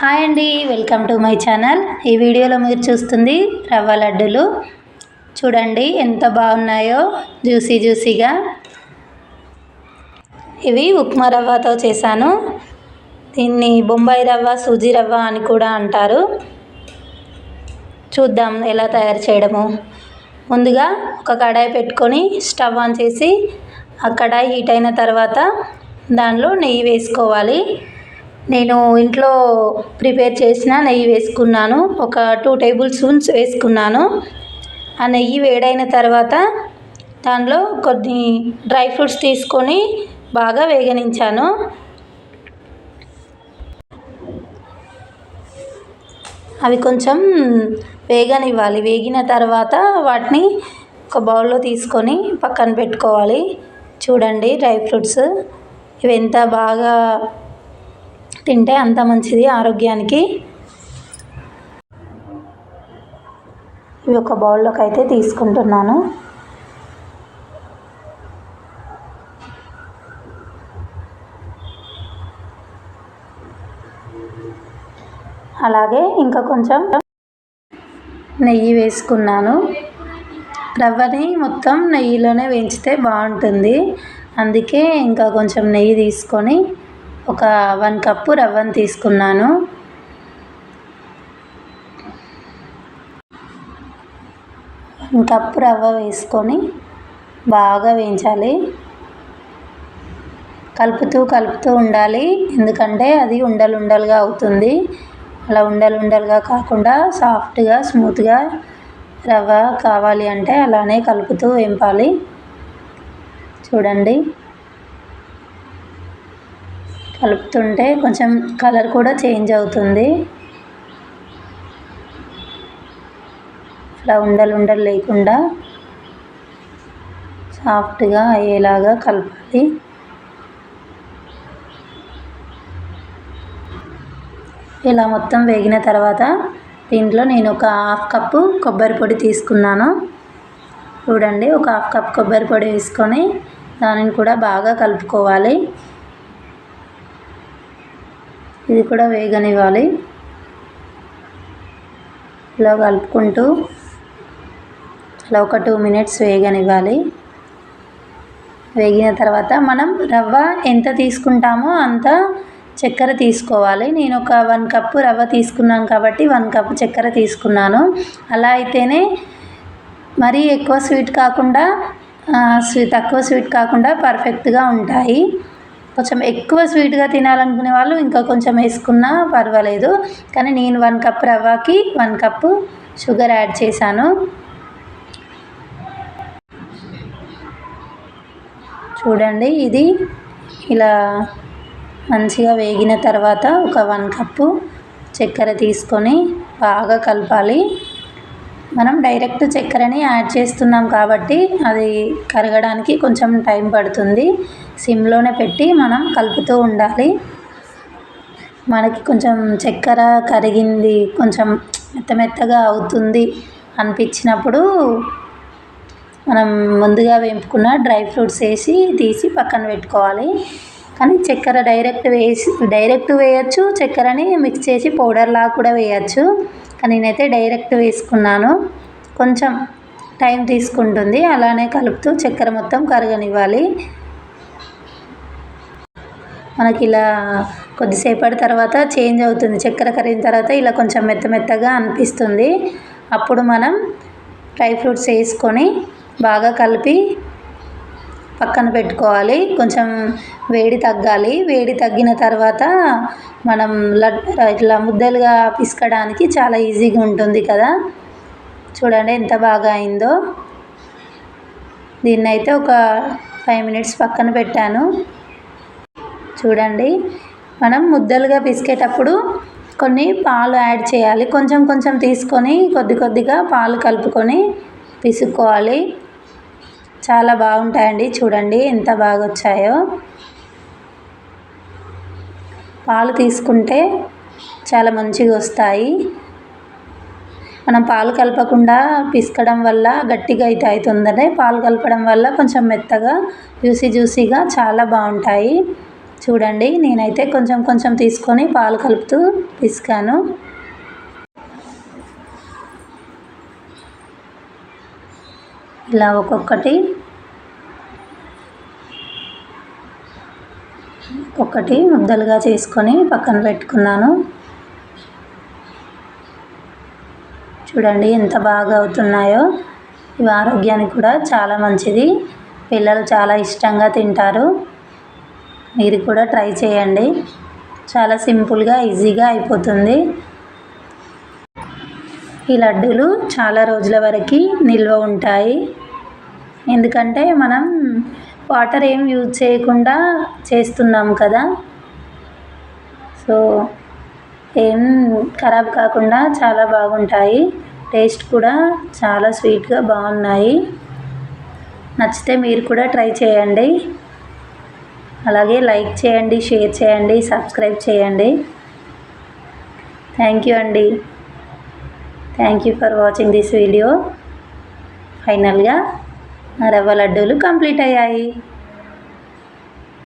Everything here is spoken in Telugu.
హాయ్ అండి, వెల్కమ్ టు మై ఛానల్. ఈ వీడియోలో మీరు చూస్తుంది రవ్వ లడ్డూలు. చూడండి ఎంత బాగున్నాయో, జ్యూసీగా. ఇవి ఉప్మా రవ్వతో చేశాను. దీన్ని బొంబాయి రవ్వ, సూజీ రవ్వ అని కూడా అంటారు. చూద్దాం ఎలా తయారు చేయడము. ముందుగా ఒక కడాయి పెట్టుకొని స్టవ్ ఆన్ చేసి ఆ కడాయి హీట్ అయిన తర్వాత దానిలో నెయ్యి వేసుకోవాలి. నేను ఇంట్లో ప్రిపేర్ చేసిన నెయ్యి వేసుకున్నాను. ఒక 2 టేబుల్ స్పూన్స్ వేసుకున్నాను. ఆ నెయ్యి వేడైన తర్వాత దానిలో కొన్ని డ్రై ఫ్రూట్స్ తీసుకొని బాగా వేగనించాను. అవి కొంచెం వేగనివ్వాలి. వేగిన తర్వాత వాటిని ఒక బౌల్లో తీసుకొని పక్కన పెట్టుకోవాలి. చూడండి డ్రై ఫ్రూట్స్ ఇవి ఎంత బాగా తింటే అంత మంచిది ఆరోగ్యానికి. ఇవి ఒక బౌల్లోకి అయితే తీసుకుంటున్నాను. అలాగే ఇంకా కొంచెం నెయ్యి వేసుకున్నాను. రవ్వని మొత్తం నెయ్యిలోనే వేయించితే బాగుంటుంది. అందుకే ఇంకా కొంచెం నెయ్యి తీసుకొని ఒక 1 కప్పు రవ్వను తీసుకున్నాను. కప్పు రవ్వ వేసుకొని బాగా వేయించాలి. కలుపుతూ ఉండాలి, ఎందుకంటే అది ఉండలుగా అవుతుంది. అలా ఉండలుగా కాకుండా సాఫ్ట్గా స్మూత్గా రవ్వ కావాలి అంటే అలానే కలుపుతూ వేంపాలి. చూడండి కలుపుతుంటే కొంచెం కలర్ కూడా చేంజ్ అవుతుంది. అలా ఉండలు లేకుండా సాఫ్ట్గా అయ్యేలాగా కలపాలి. ఇలా మొత్తం వేగిన తర్వాత దీంట్లో నేను ఒక 1/2 కప్పు కొబ్బరి పొడి తీసుకున్నాను. చూడండి ఒక 1/2 కప్ కొబ్బరి పొడి వేసుకొని దానిని కూడా బాగా కలుపుకోవాలి. ఇది కూడా వేగనివ్వాలి. ఇలా కలుపుకుంటూ అలా ఒక 2 మినిట్స్ వేగనివ్వాలి. వేగిన తర్వాత మనం రవ్వ ఎంత తీసుకుంటామో అంత చక్కెర తీసుకోవాలి. నేను ఒక 1 కప్పు రవ్వ తీసుకున్నాను కాబట్టి 1 కప్పు చక్కెర తీసుకున్నాను. అలా అయితేనే మరీ ఎక్కువ స్వీట్ కాకుండా తక్కువ స్వీట్ కాకుండా పర్ఫెక్ట్గా ఉంటాయి. కొంచెం ఎక్కువ స్వీట్గా తినాలనుకునే వాళ్ళు ఇంకా కొంచెం వేసుకున్నా పర్వాలేదు. కానీ నేను 1 కప్ రవ్వకి 1 కప్పు షుగర్ యాడ్ చేశాను. చూడండి ఇది ఇలా మంచిగా వేగిన తర్వాత ఒక 1 కప్పు చక్కెర తీసుకొని బాగా కలపాలి. మనం డైరెక్ట్ చక్కెరని యాడ్ చేస్తున్నాం కాబట్టి అది కరగడానికి కొంచెం టైం పడుతుంది. సిమ్లోనే పెట్టి మనం కలుపుతూ ఉండాలి. మనకి కొంచెం చక్కెర కరిగింది, కొంచెం మెత్తగా అవుతుంది అనిపించినప్పుడు మనం ముందుగా వేపుకున్న డ్రై ఫ్రూట్స్ వేసి తీసి పక్కన పెట్టుకోవాలి. కానీ చక్కెర డైరెక్ట్ వేయచ్చు, చక్కెరని మిక్స్ చేసి పౌడర్లా కూడా వేయచ్చు. కానీ నేనైతే డైరెక్ట్ వేసుకున్నాను. కొంచెం టైం తీసుకుంటుంది. అలానే కలుపుతూ చక్కెర మొత్తం కరగనివ్వాలి. మనకి ఇలా కొద్దిసేపటి తర్వాత చేంజ్ అవుతుంది. చక్కెర కరిగిన తర్వాత ఇలా కొంచెం మెత్తగా అనిపిస్తుంది. అప్పుడు మనం డ్రై ఫ్రూట్స్ వేసుకొని బాగా కలిపి పక్కన పెట్టుకోవాలి. కొంచెం వేడి తగ్గాలి. వేడి తగ్గిన తర్వాత మనం ఇట్లా ముద్దలుగా పిసకడానికి చాలా ఈజీగా ఉంటుంది కదా. చూడండి ఎంత బాగా అయిందో. దీన్నైతే ఒక 5 మినిట్స్ పక్కన పెట్టాను. చూడండి మనం ముద్దలుగా పిసికేటప్పుడు కొన్ని పాలు యాడ్ చేయాలి. కొంచెం తీసుకొని కొద్దిగా పాలు కలుపుకొని పిసుక్కోవాలి. చాలా బాగుంటాయండి. చూడండి ఎంత బాగా వచ్చాయో. పాలు తీసుకుంటే చాలా మంచిగా వస్తాయి. మనం పాలు కలపకుండా పిసకడం వల్ల గట్టిగా అయితే అవుతుందంటే పాలు కలపడం వల్ల కొంచెం మెత్తగా జ్యూసీగా చాలా బాగుంటాయి. చూడండి, నేనైతే కొంచెం కొంచెం తీసుకొని పాలు కలుపుతూ పిసికాను. ఇలా ఒక్కొక్కటి ముద్దలుగా చేసుకొని పక్కన పెట్టుకున్నాను. చూడండి ఎంత బాగా అవుతున్నాయో. ఇవి ఆరోగ్యానికి కూడా చాలా మంచిది. పిల్లలు చాలా ఇష్టంగా తింటారు. మీరు కూడా ట్రై చేయండి. చాలా సింపుల్గా ఈజీగా అయిపోతుంది. ఈ లడ్డూలు చాలా రోజుల వరకు నిల్వ ఉంటాయి. ఎందుకంటే మనం వాటర్ ఏం యూజ్ చేయకుండా చేస్తున్నాం కదా, సో ఏం ఖరాబ్ కాకుండా చాలా బాగుంటాయి. టేస్ట్ కూడా చాలా స్వీట్గా బాగున్నాయి. నచ్చితే మీరు కూడా ట్రై చేయండి. అలాగే లైక్ చేయండి, షేర్ చేయండి, సబ్స్క్రైబ్ చేయండి. థ్యాంక్ యూ అండి. Thank you for watching this video. ఫైనల్గా రవ్వ లడ్డూలు కంప్లీట్ అయ్యాయి.